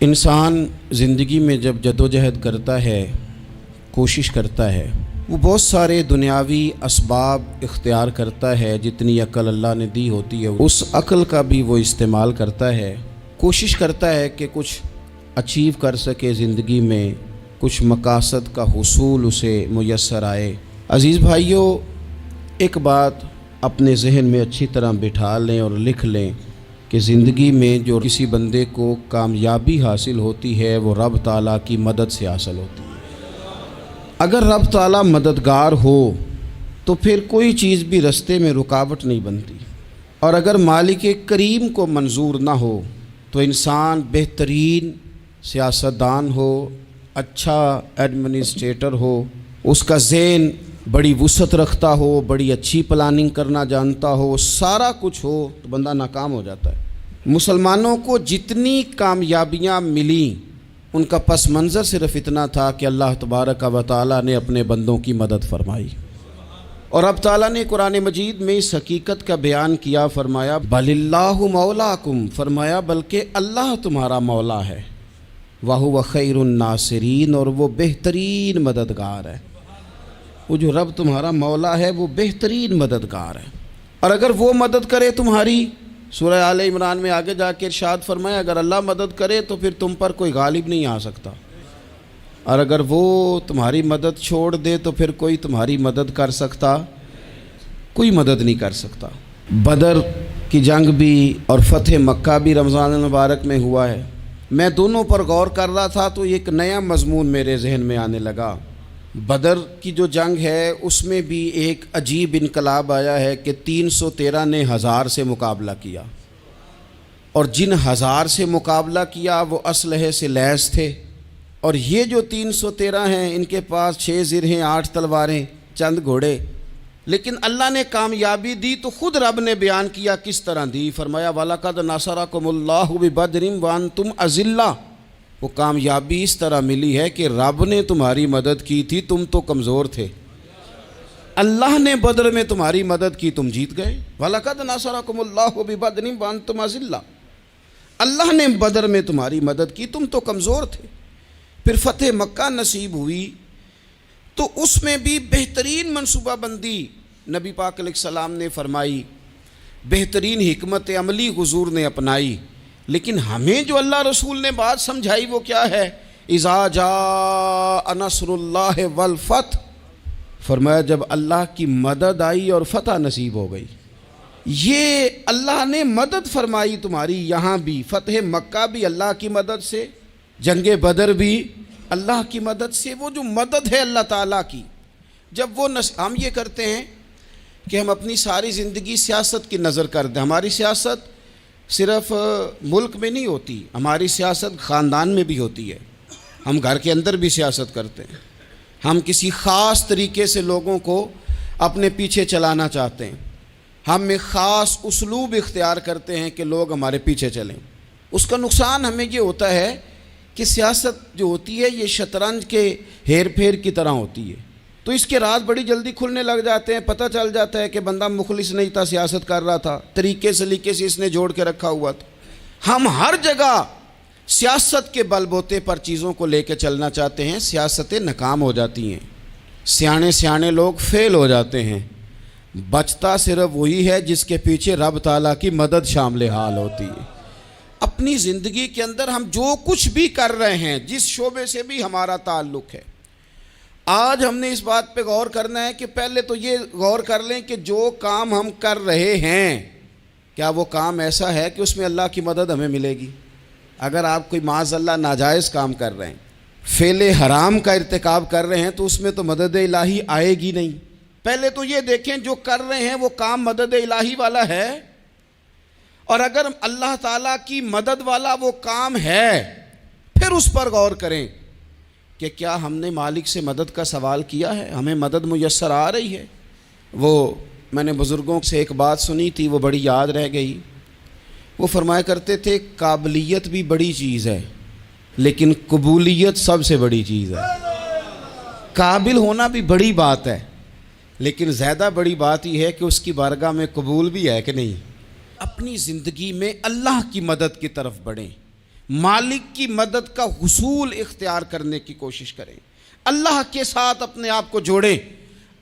انسان زندگی میں جب جدوجہد کرتا ہے، کوشش کرتا ہے، وہ بہت سارے دنیاوی اسباب اختیار کرتا ہے، جتنی عقل اللہ نے دی ہوتی ہے اس عقل کا بھی وہ استعمال کرتا ہے، کوشش کرتا ہے کہ کچھ اچیو کر سکے زندگی میں، کچھ مقاصد کا حصول اسے میسر آئے۔ عزیز بھائیوں، ایک بات اپنے ذہن میں اچھی طرح بٹھا لیں اور لکھ لیں کہ زندگی میں جو کسی بندے کو کامیابی حاصل ہوتی ہے وہ رب تعالیٰ کی مدد سے حاصل ہوتی ہے۔ اگر رب تعالیٰ مددگار ہو تو پھر کوئی چیز بھی رستے میں رکاوٹ نہیں بنتی، اور اگر مالک کریم کو منظور نہ ہو تو انسان بہترین سیاستدان ہو، اچھا ایڈمنسٹریٹر ہو، اس کا ذہن بڑی وسعت رکھتا ہو، بڑی اچھی پلاننگ کرنا جانتا ہو، سارا کچھ ہو، تو بندہ ناکام ہو جاتا ہے۔ مسلمانوں کو جتنی کامیابیاں ملیں ان کا پس منظر صرف اتنا تھا کہ اللہ تبارک و تعالیٰ نے اپنے بندوں کی مدد فرمائی، اور اب تعالیٰ نے قرآن مجید میں اس حقیقت کا بیان کیا، فرمایا بل اللہ مولاکم، فرمایا بلکہ اللہ تمہارا مولا ہے، وَهُوَ خَيْرُ النَّاصِرِينَ، اور وہ بہترین مددگار ہے۔ وہ جو رب تمہارا مولا ہے وہ بہترین مددگار ہے، اور اگر وہ مدد کرے تمہاری، سورہ آل عمران میں آگے جا کے ارشاد فرمایا اگر اللہ مدد کرے تو پھر تم پر کوئی غالب نہیں آ سکتا، اور اگر وہ تمہاری مدد چھوڑ دے تو پھر کوئی تمہاری مدد کر سکتا، کوئی مدد نہیں کر سکتا۔ بدر کی جنگ بھی اور فتح مکہ بھی رمضان المبارک میں ہوا ہے۔ میں دونوں پر غور کر رہا تھا تو ایک نیا مضمون میرے ذہن میں آنے لگا۔ بدر کی جو جنگ ہے اس میں بھی ایک عجیب انقلاب آیا ہے کہ 313 نے 1000 سے مقابلہ کیا، اور جن 1000 سے مقابلہ کیا وہ اسلحے سے لیس تھے، اور یہ جو 313 ہیں ان کے پاس 6 زرہیں، 8 تلواریں، چند گھوڑے، لیکن اللہ نے کامیابی دی تو خود رب نے بیان کیا کس طرح دی، فرمایا وَلَقَدْ نَصَرَكُمُ اللَّهُ بِبَدْرٍ وَأَنْتُمْ أَذِلَّةٌ۔ وہ کامیابی اس طرح ملی ہے کہ رب نے تمہاری مدد کی تھی، تم تو کمزور تھے، اللہ نے بدر میں تمہاری مدد کی، تم جیت گئے۔ وَلَقَدْ نَصَرَكُمُ اللَّهُ بِبَدْرٍ وَأَنْتُمْ أَذِلَّةٌ، اللہ نے بدر میں تمہاری مدد کی، تم تو کمزور تھے۔ پھر فتح مکہ نصیب ہوئی تو اس میں بھی بہترین منصوبہ بندی نبی پاک علیہ السلام نے فرمائی، بہترین حکمت عملی حضور نے اپنائی، لیکن ہمیں جو اللہ رسول نے بات سمجھائی وہ کیا ہے؟ اذا جاء نصر اللہ والفتح، فرمایا جب اللہ کی مدد آئی اور فتح نصیب ہو گئی۔ یہ اللہ نے مدد فرمائی تمہاری، یہاں بھی فتح مکہ بھی اللہ کی مدد سے، جنگ بدر بھی اللہ کی مدد سے۔ وہ جو مدد ہے اللہ تعالیٰ کی، جب وہ ہم یہ کرتے ہیں کہ ہم اپنی ساری زندگی سیاست کی نظر کر دیں، ہماری سیاست صرف ملک میں نہیں ہوتی، ہماری سیاست خاندان میں بھی ہوتی ہے، ہم گھر کے اندر بھی سیاست کرتے ہیں، ہم کسی خاص طریقے سے لوگوں کو اپنے پیچھے چلانا چاہتے ہیں، ہم ایک خاص اسلوب اختیار کرتے ہیں کہ لوگ ہمارے پیچھے چلیں۔ اس کا نقصان ہمیں یہ ہوتا ہے کہ سیاست جو ہوتی ہے یہ شطرنج کے ہیر پھیر کی طرح ہوتی ہے، تو اس کے راز بڑی جلدی کھلنے لگ جاتے ہیں، پتہ چل جاتا ہے کہ بندہ مخلص نہیں تھا، سیاست کر رہا تھا، طریقے سلیقے سے اس نے جوڑ کے رکھا ہوا تھا۔ ہم ہر جگہ سیاست کے بل بوتے پر چیزوں کو لے کے چلنا چاہتے ہیں، سیاستیں ناکام ہو جاتی ہیں، سیانے لوگ فیل ہو جاتے ہیں، بچتا صرف وہی ہے جس کے پیچھے رب تعالیٰ کی مدد شامل حال ہوتی ہے۔ اپنی زندگی کے اندر ہم جو کچھ بھی کر رہے ہیں، جس شعبے سے بھی ہمارا تعلق ہے، آج ہم نے اس بات پہ غور کرنا ہے کہ پہلے تو یہ غور کر لیں کہ جو کام ہم کر رہے ہیں کیا وہ کام ایسا ہے کہ اس میں اللہ کی مدد ہمیں ملے گی؟ اگر آپ کوئی معاذ اللہ ناجائز کام کر رہے ہیں، فعل حرام کا ارتکاب کر رہے ہیں، تو اس میں تو مدد الہی آئے گی نہیں۔ پہلے تو یہ دیکھیں جو کر رہے ہیں وہ کام مدد الہی والا ہے، اور اگر اللہ تعالیٰ کی مدد والا وہ کام ہے پھر اس پر غور کریں کہ کیا ہم نے مالک سے مدد کا سوال کیا ہے، ہمیں مدد میسر آ رہی ہے۔ وہ میں نے بزرگوں سے ایک بات سنی تھی، وہ بڑی یاد رہ گئی۔ وہ فرمایا کرتے تھے قابلیت بھی بڑی چیز ہے لیکن قبولیت سب سے بڑی چیز ہے۔ قابل ہونا بھی بڑی بات ہے لیکن زیادہ بڑی بات یہ ہے کہ اس کی بارگاہ میں قبول بھی ہے کہ نہیں۔ اپنی زندگی میں اللہ کی مدد کی طرف بڑھیں، مالک کی مدد کا حصول اختیار کرنے کی کوشش کریں، اللہ کے ساتھ اپنے آپ کو جوڑیں۔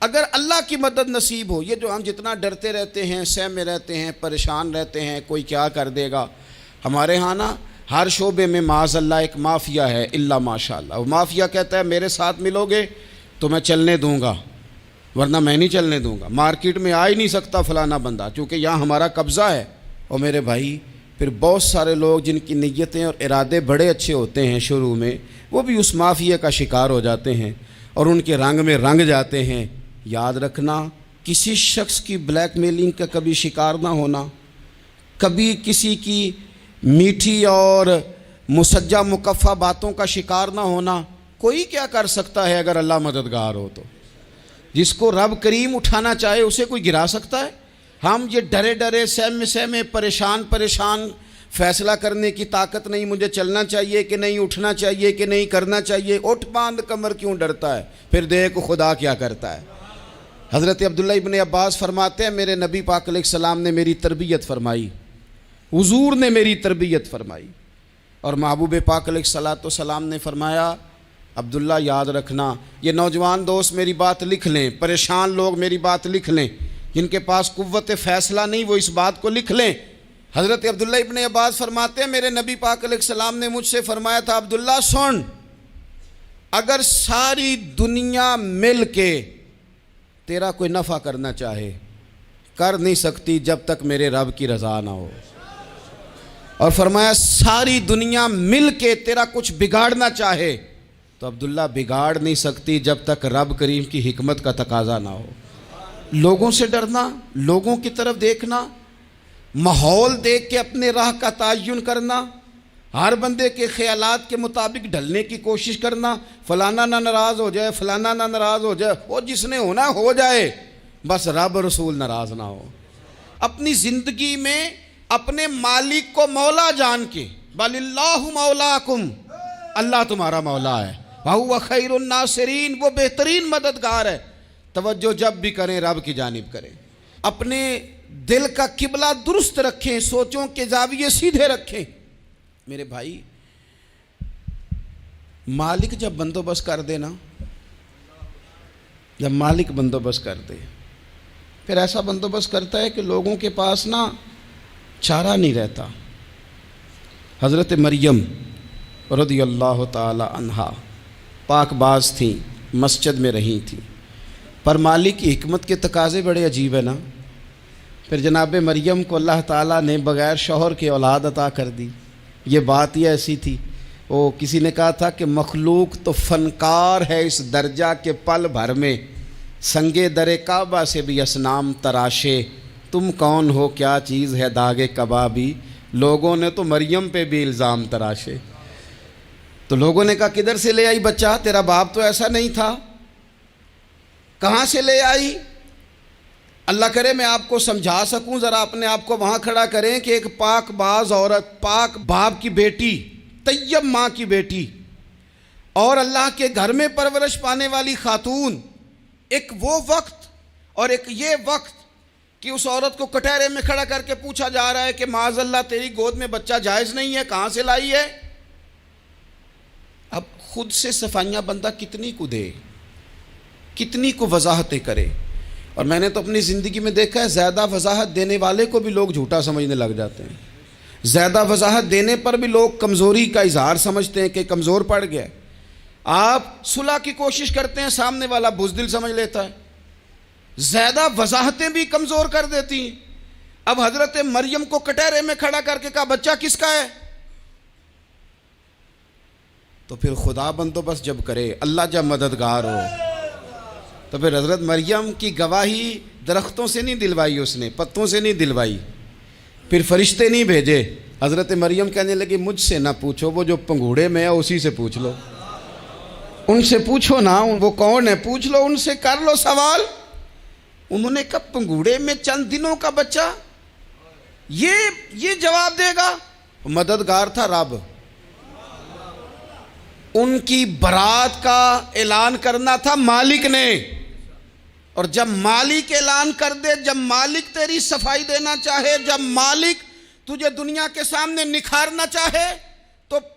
اگر اللہ کی مدد نصیب ہو، یہ جو ہم جتنا ڈرتے رہتے ہیں، سہمے رہتے ہیں، پریشان رہتے ہیں کوئی کیا کر دے گا، ہمارے ہاں نا ہر شعبے میں معاذ اللہ ایک مافیا ہے، الا ماشاء اللہ۔ وہ مافیا کہتا ہے میرے ساتھ ملو گے تو میں چلنے دوں گا، ورنہ میں نہیں چلنے دوں گا، مارکیٹ میں آ ہی نہیں سکتا فلانا بندہ، چونکہ یہاں ہمارا قبضہ ہے۔ اور میرے بھائی پھر بہت سارے لوگ جن کی نیتیں اور ارادے بڑے اچھے ہوتے ہیں شروع میں، وہ بھی اس مافیا کا شکار ہو جاتے ہیں اور ان کے رنگ میں رنگ جاتے ہیں۔ یاد رکھنا، کسی شخص کی بلیک میلنگ کا کبھی شکار نہ ہونا، کبھی کسی کی میٹھی اور مسجع مکفہ باتوں کا شکار نہ ہونا۔ کوئی کیا کر سکتا ہے اگر اللہ مددگار ہو تو؟ جس کو رب کریم اٹھانا چاہے اسے کوئی گرا سکتا ہے؟ ہم یہ ڈرے ڈرے سہمے پریشان فیصلہ کرنے کی طاقت نہیں، مجھے چلنا چاہیے کہ نہیں، اٹھنا چاہیے کہ نہیں، کرنا چاہیے، اٹھ باندھ کمر کیوں ڈرتا ہے؟ پھر دیکھ خدا کیا کرتا ہے۔ حضرت عبداللہ ابن عباس فرماتے ہیں میرے نبی پاک علیہ السلام نے میری تربیت فرمائی، حضور نے میری تربیت فرمائی، اور محبوب پاک علیہ السلام نے فرمایا عبداللہ یاد رکھنا، یہ نوجوان دوست میری بات لکھ لیں، پریشان لوگ میری بات لکھ لیں، جن کے پاس قوت فیصلہ نہیں وہ اس بات کو لکھ لیں۔ حضرت عبداللہ ابن عباس فرماتے ہیں میرے نبی پاک علیہ السلام نے مجھ سے فرمایا تھا عبداللہ سن، اگر ساری دنیا مل کے تیرا کوئی نفع کرنا چاہے کر نہیں سکتی جب تک میرے رب کی رضا نہ ہو، اور فرمایا ساری دنیا مل کے تیرا کچھ بگاڑنا چاہے تو عبداللہ بگاڑ نہیں سکتی جب تک رب کریم کی حکمت کا تقاضا نہ ہو۔ لوگوں سے ڈرنا، لوگوں کی طرف دیکھنا، ماحول دیکھ کے اپنے راہ کا تعین کرنا، ہر بندے کے خیالات کے مطابق ڈھلنے کی کوشش کرنا، فلانا نہ ناراض ہو جائے، فلانا نہ ناراض ہو جائے، وہ جس نے ہونا ہو جائے، بس رب رسول ناراض نہ ہو۔ اپنی زندگی میں اپنے مالک کو مولا جان کے، بل اللہ مولاکم، اللہ تمہارا مولا ہے، وَهُوَ خَيْرُ النَّاصِرِينَ، وہ بہترین مددگار ہے۔ توجہ جب بھی کریں رب کی جانب کریں، اپنے دل کا قبلہ درست رکھیں، سوچوں کے زاویے سیدھے رکھیں۔ میرے بھائی مالک جب بندوبست کر دے نا، جب مالک بندوبست کر دے پھر ایسا بندوبست کرتا ہے کہ لوگوں کے پاس نا چارہ نہیں رہتا۔ حضرت مریم رضی اللہ تعالی عنہا پاک باز تھیں، مسجد میں رہی تھیں، پر مالک کی حکمت کے تقاضے بڑے عجیب ہیں نا۔ پھر جناب مریم کو اللہ تعالیٰ نے بغیر شوہر کے اولاد عطا کر دی۔ یہ بات ہی ایسی تھی، وہ کسی نے کہا تھا کہ مخلوق تو فنکار ہے اس درجہ کے پل بھر میں، سنگے در کعبہ سے بھی اصنام تراشے، تم کون ہو کیا چیز ہے داغ کبابی، لوگوں نے تو مریم پہ بھی الزام تراشے۔ تو لوگوں نے کہا کدھر سے لے آئی بچہ، تیرا باپ تو ایسا نہیں تھا، کہاں سے لے آئی؟ اللہ کرے میں آپ کو سمجھا سکوں، ذرا اپنے آپ کو وہاں کھڑا کریں کہ ایک پاک باز عورت، پاک باپ کی بیٹی، طیب ماں کی بیٹی، اور اللہ کے گھر میں پرورش پانے والی خاتون، ایک وہ وقت اور ایک یہ وقت کہ اس عورت کو کٹہرے میں کھڑا کر کے پوچھا جا رہا ہے کہ معاذ اللہ تیری گود میں بچہ جائز نہیں ہے، کہاں سے لائی ہے؟ اب خود سے صفائیاں بندہ کتنی کو دے، کتنی کو وضاحتیں کرے۔ اور میں نے تو اپنی زندگی میں دیکھا ہے زیادہ وضاحت دینے والے کو بھی لوگ جھوٹا سمجھنے لگ جاتے ہیں، زیادہ وضاحت دینے پر بھی لوگ کمزوری کا اظہار سمجھتے ہیں کہ کمزور پڑ گیا۔ آپ صلح کی کوشش کرتے ہیں، سامنے والا بزدل سمجھ لیتا ہے، زیادہ وضاحتیں بھی کمزور کر دیتی ہیں۔ اب حضرت مریم کو کٹہرے میں کھڑا کر کے کہا بچہ کس کا ہے؟ تو پھر خدا بندوبست جب کرے، اللہ جب مددگار ہو، تو پھر حضرت مریم کی گواہی درختوں سے نہیں دلوائی، اس نے پتوں سے نہیں دلوائی، پھر فرشتے نہیں بھیجے۔ حضرت مریم کہنے لگی مجھ سے نہ پوچھو، وہ جو پنگوڑے میں ہے اسی سے پوچھ لو، ان سے پوچھو نا، وہ کون ہے پوچھ لو، ان سے کر لو سوال۔ انہوں نے کہا پنگوڑے میں چند دنوں کا بچہ یہ جواب دے گا؟ مددگار تھا رب، ان کی برات کا اعلان کرنا تھا مالک نے، اور جب مالک اعلان کر دے، جب مالک تیری صفائی دینا چاہے، جب مالک تجھے دنیا کے سامنے نکھارنا چاہے، تو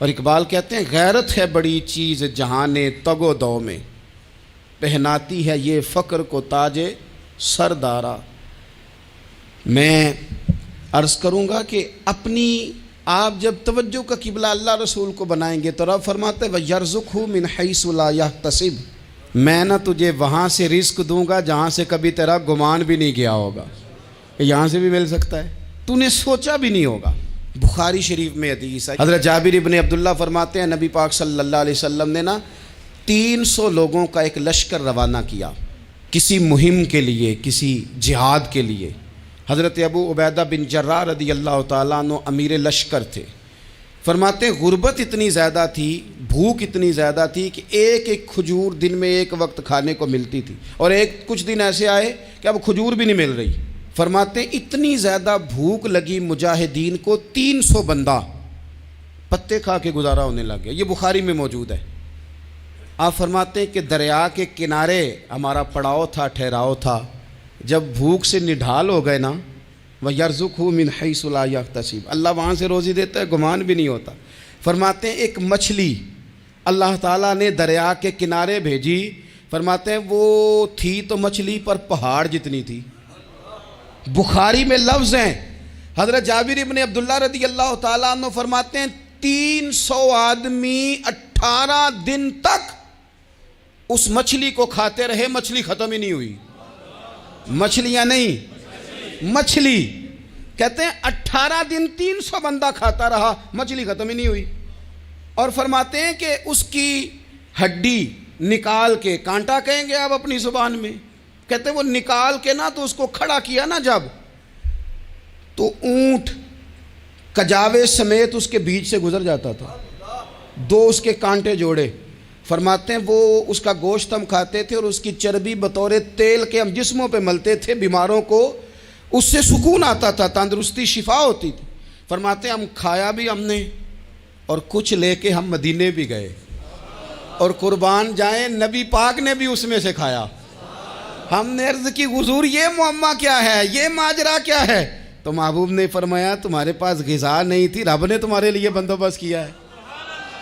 اور اقبال کہتے ہیں غیرت ہے بڑی چیز جہان تگ و دو میں، پہناتی ہے یہ فقر کو تاج سردارا۔ میں عرض کروں گا کہ اپنی آپ جب توجہ کا قبلہ اللہ رسول کو بنائیں گے تو رب فرماتے ہیں وَيَرْزُقْهُ مِنْ حَيْثُ لَا يَحْتَسِبُ، میں نہ تجھے وہاں سے رزق دوں گا جہاں سے کبھی تیرا گمان بھی نہیں کیا ہوگا، یہاں سے بھی مل سکتا ہے، تو نے سوچا بھی نہیں ہوگا۔ بخاری شریف میں حدیث ہے، حضرت جابر ابن عبداللہ فرماتے ہیں نبی پاک صلی اللہ علیہ وسلم نے 300 لوگوں کا ایک لشکر روانہ کیا کسی مہم کے لیے، کسی جہاد کے لیے۔ حضرت ابو عبیدہ بن جراح رضی اللہ تعالیٰ عنہ امیر لشکر تھے۔ فرماتے ہیں غربت اتنی زیادہ تھی، بھوک اتنی زیادہ تھی کہ ایک ایک کھجور دن میں ایک وقت کھانے کو ملتی تھی، اور کچھ دن ایسے آئے کہ اب کھجور بھی نہیں مل رہی۔ فرماتے ہیں اتنی زیادہ بھوک لگی مجاہدین کو 300 بندہ پتے کھا کے گزارا ہونے لگ گیا۔ یہ بخاری میں موجود ہے۔ آپ فرماتے ہیں کہ دریا کے کنارے ہمارا پڑاؤ تھا، ٹھہراؤ تھا، جب بھوک سے نڈھال ہو گئے نا، وَيَرْزُقْهُ مِنْ حَيْثُ لَا يَحْتَسِبُ، اللہ وہاں سے روزی دیتا ہے، گمان بھی نہیں ہوتا۔ فرماتے ہیں ایک مچھلی اللہ تعالیٰ نے دریا کے کنارے بھیجی، فرماتے ہیں وہ تھی تو مچھلی پر پہاڑ جتنی تھی۔ بخاری میں لفظ ہیں، حضرت جابر ابن عبداللہ رضی اللہ تعالیٰ عنہ فرماتے ہیں 300 آدمی 18 دن تک اس مچھلی کو کھاتے رہے، مچھلی ختم ہی نہیں ہوئی۔ مچھلیاں نہیں، مچھلی کہتے ہیں 18 دن 300 بندہ کھاتا رہا، مچھلی ختم ہی نہیں ہوئی۔ اور فرماتے ہیں کہ اس کی ہڈی نکال کے، کانٹا کہیں گے آپ اپنی زبان میں، کہتے ہیں وہ نکال کے نا تو اس کو کھڑا کیا نا جب، تو اونٹ کجاوے سمیت اس کے بیچ سے گزر جاتا تھا، 2 اس کے کانٹے جوڑے۔ فرماتے ہیں وہ اس کا گوشت ہم کھاتے تھے اور اس کی چربی بطور تیل کے ہم جسموں پہ ملتے تھے، بیماروں کو اس سے سکون آتا تھا، تندرستی شفا ہوتی تھی۔ فرماتے ہیں ہم کھایا بھی ہم نے، اور کچھ لے کے ہم مدینے بھی گئے، اور قربان جائیں نبی پاک نے بھی اس میں سے کھایا۔ ہم نے عرض کی حضور یہ معمہ کیا ہے، یہ ماجرا کیا ہے؟ تو محبوب نے فرمایا تمہارے پاس غذا نہیں تھی، رب نے تمہارے لیے بندوبست کیا ہے،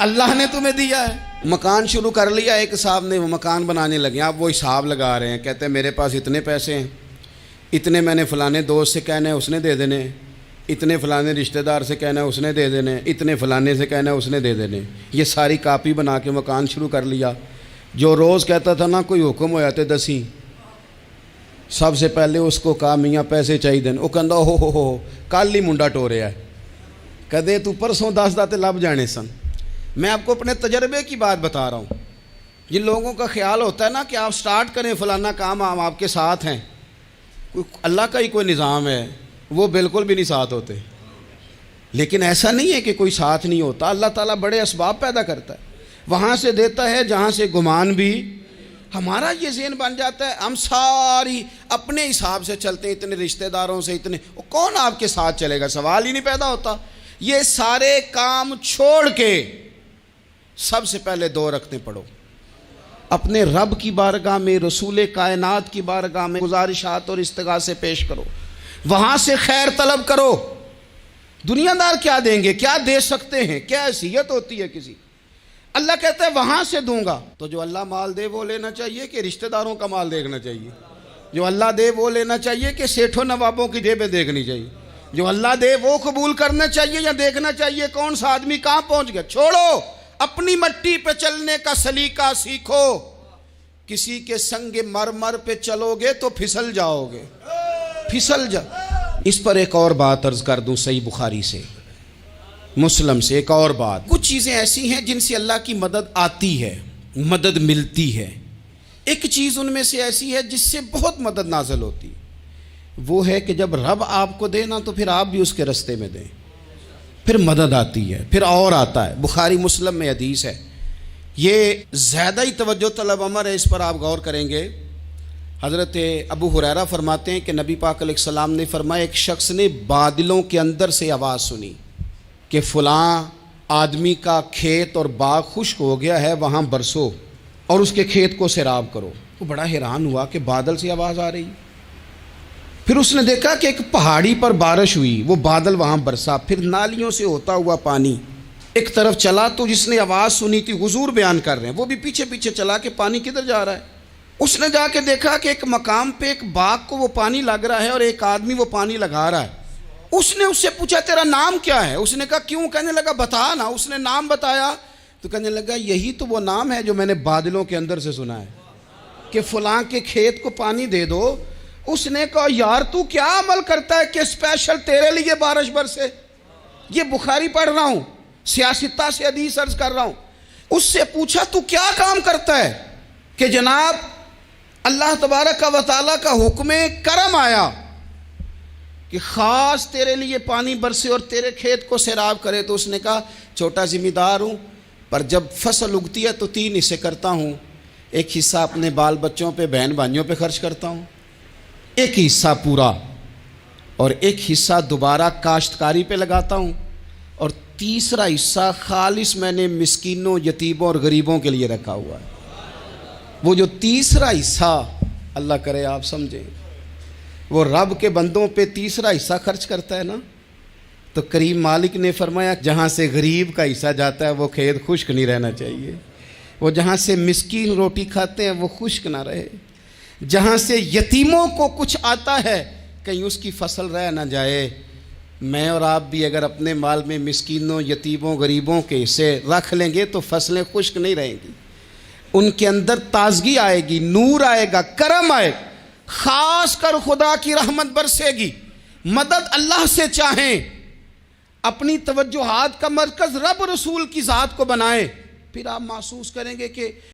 اللہ نے تمہیں دیا ہے۔ مکان شروع کر لیا، ایک صاحب نے وہ مکان بنانے لگے، آپ وہ حساب لگا رہے ہیں، کہتے ہیں میرے پاس اتنے پیسے ہیں، اتنے میں نے فلانے دوست سے کہنا ہے اس نے دے دینے، اتنے فلانے رشتہ دار سے کہنا ہے اس نے دے دینے، اتنے فلانے سے کہنا ہے اس نے دے دینے۔ یہ ساری کاپی بنا کے مکان شروع کر لیا۔ جو روز کہتا تھا نا کوئی حکم ہو جاتے 10 سب سے پہلے اس کو کہا میاں پیسے چاہیے دین، وہ کہندا ہو کل ہی منڈا ٹوریا ہے، کدے تو پرسوں 10 داتے لب جانے سن۔ میں آپ کو اپنے تجربے کی بات بتا رہا ہوں۔ جن لوگوں کا خیال ہوتا ہے نا کہ آپ سٹارٹ کریں فلانا کام، ہم آپ کے ساتھ ہیں، اللہ کا ہی کوئی نظام ہے، وہ بالکل بھی نہیں ساتھ ہوتے۔ لیکن ایسا نہیں ہے کہ کوئی ساتھ نہیں ہوتا، اللہ تعالیٰ بڑے اسباب پیدا کرتا ہے، وہاں سے دیتا ہے جہاں سے گمان بھی۔ ہمارا یہ ذہن بن جاتا ہے ہم ساری اپنے حساب سے چلتے ہیں، اتنے رشتہ داروں سے اتنے، کون آپ کے ساتھ چلے گا؟ سوال ہی نہیں پیدا ہوتا۔ یہ سارے کام چھوڑ کے سب سے پہلے 2 رکعتیں پڑھو، اپنے رب کی بارگاہ میں، رسول کائنات کی بارگاہ میں گزارشات اور استغاثے پیش کرو، وہاں سے خیر طلب کرو۔ دنیا دار کیا دیں گے، کیا دے سکتے ہیں، کیا حیثیت ہوتی ہے کسی؟ اللہ کہتا ہے وہاں سے دوں گا۔ تو جو اللہ مال دے وہ لینا چاہیے کہ رشتہ داروں کا مال دیکھنا چاہیے؟ جو اللہ دے وہ لینا چاہیے کہ سیٹھوں نوابوں کی جیبیں دیکھنی چاہیے؟ جو اللہ دے وہ قبول کرنا چاہیے یا دیکھنا چاہیے کون سا آدمی کہاں پہنچ گیا؟ چھوڑو، اپنی مٹی پہ چلنے کا سلیقہ سیکھو۔ کسی کے سنگ مرمر پہ چلو گے تو پھسل جاؤ گے، پھسل جا۔ اس پر ایک اور بات عرض کر دوں، صحیح بخاری سے، مسلم سے ایک اور بات۔ کچھ چیزیں ایسی ہیں جن سے اللہ کی مدد آتی ہے، مدد ملتی ہے۔ ایک چیز ان میں سے ایسی ہے جس سے بہت مدد نازل ہوتی، وہ ہے کہ جب رب آپ کو دے نا تو پھر آپ بھی اس کے رستے میں دیں، پھر مدد آتی ہے، پھر اور آتا ہے۔ بخاری مسلم میں حدیث ہے، یہ زیادہ ہی توجہ طلب امر ہے، اس پر آپ غور کریں گے۔ حضرت ابو ہریرہ فرماتے ہیں کہ نبی پاک علیہ السلام نے فرمایا ایک شخص نے بادلوں کے اندر سے آواز سنی کہ فلاں آدمی کا کھیت اور باغ خشک ہو گیا ہے، وہاں برسو اور اس کے کھیت کو سیراب کرو۔ وہ بڑا حیران ہوا کہ بادل سے آواز آ رہی۔ پھر اس نے دیکھا کہ ایک پہاڑی پر بارش ہوئی، وہ بادل وہاں برسا، پھر نالیوں سے ہوتا ہوا پانی ایک طرف چلا تو جس نے آواز سنی تھی حضور بیان کر رہے ہیں، وہ بھی پیچھے پیچھے چلا کہ پانی کدھر جا رہا ہے۔ اس نے جا کے دیکھا کہ ایک مقام پہ ایک باغ کو وہ پانی لگ رہا ہے اور ایک آدمی وہ پانی لگا رہا ہے۔ اس نے اس سے پوچھا تیرا نام کیا ہے؟ اس نے کہا کیوں؟ کہنے لگا بتا نا۔ اس نے نام بتایا تو کہنے لگا یہی تو وہ نام ہے جو میں نے بادلوں کے اندر سے سنا ہے کہ فلاں کے کھیت کو پانی دے دو۔ اس نے کہا یار تو کیا عمل کرتا ہے کہ اسپیشل تیرے لیے بارش برسے؟ یہ بخاری پڑھ رہا ہوں، سیاستہ سے حدیث عرض کر رہا ہوں۔ اس سے پوچھا تو کیا کام کرتا ہے کہ جناب اللہ تبارک و تعالیٰ کا حکم کرم آیا کہ خاص تیرے لیے پانی برسے اور تیرے کھیت کو سیراب کرے؟ تو اس نے کہا چھوٹا ذمہ دار ہوں، پر جب فصل اگتی ہے تو 3 حصے کرتا ہوں، ایک حصہ اپنے بال بچوں پہ بہن بھائیوں پہ خرچ کرتا ہوں، ایک حصہ پورا، اور ایک حصہ دوبارہ کاشتکاری پہ لگاتا ہوں، اور تیسرا حصہ خالص میں نے مسکینوں، یتیموں اور غریبوں کے لیے رکھا ہوا ہے۔ وہ جو تیسرا حصہ اللہ کرے آپ سمجھیں، وہ رب کے بندوں پہ تیسرا حصہ خرچ کرتا ہے نا، تو کریم مالک نے فرمایا جہاں سے غریب کا حصہ جاتا ہے وہ کھیت خشک نہیں رہنا چاہیے، وہ جہاں سے مسکین روٹی کھاتے ہیں وہ خشک نہ رہے، جہاں سے یتیموں کو کچھ آتا ہے کہیں اس کی فصل رہ نہ جائے۔ میں اور آپ بھی اگر اپنے مال میں مسکینوں، یتیموں، غریبوں کے حصے رکھ لیں گے تو فصلیں خشک نہیں رہیں گی، ان کے اندر تازگی آئے گی، نور آئے گا، کرم آئے گا، خاص کر خدا کی رحمت برسے گی۔ مدد اللہ سے چاہیں، اپنی توجہات کا مرکز رب رسول کی ذات کو بنائیں، پھر آپ محسوس کریں گے کہ